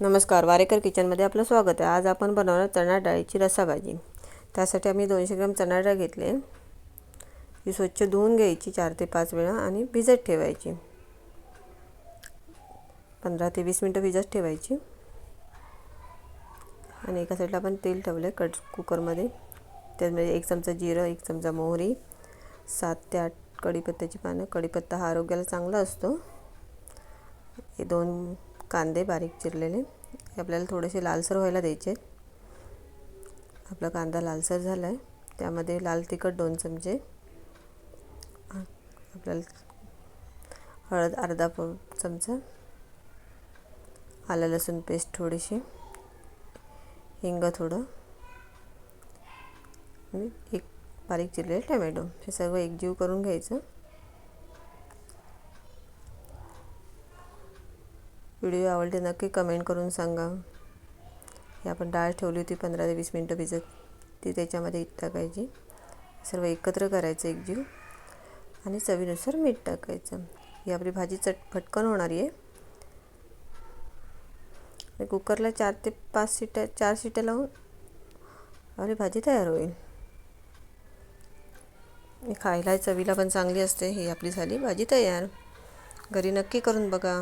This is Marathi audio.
नमस्कार, वारेकर किचनमध्ये आपलं स्वागत आहे। आज आपण बनवणार चणा डाळीची रस्साभाजी। त्यासाठी आम्ही 200 ग्रॅम चणा डाळ घेतली। ही स्वच्छ धुवून घ्यायची 4 ते 5 वेळा आणि भिजत ठेवायची। 15 ते 20 मिनिटं भिजत ठेवायची। आणि एका साईडला आपण तेल ठेवले कुकरमध्ये। त्यामध्ये 1 चमचा जिरं, 1 चमचा मोहरी, 7 ते 8 कढीपत्त्याची पानं। कढीपत्ता हा आरोग्याला चांगला असतो। हे 2 कांदे बारीक चिरलेले आपल्याला थोडेसे लालसर व्हायला द्यायचे। आपला कांदा लालसर झालाय, त्यामध्ये लाल तिखट 2 चमचे, आपल्याला हळद अर्धा चमचा, आलं लसूण पेस्ट थोडीशी, हिंग थोडं आणि 1 बारीक चिरलेले टोमॅटो। हे सर्व एकजीव करून घ्यायचं। व्हिडिओ आवडले नक्की कमेंट करून सांगा। हे आपण डाळ ठेवली होती 15 ते 20 मिनिटं भिजत, ती त्याच्यामध्ये टाकायची। सर्व एकत्र करायचं एकजीव आणि चवीनुसार मीठ टाकायचं। ही आपली भाजी पटकन होणारी आहे। कुकरला 4 ते 5 शिट्ट्या 4 शिट्ट्या लावून आपली भाजी तयार होईल। खायला चवीला पण चांगली असते। ही आपली झाली भाजी तयार। घरी नक्की करून बघा।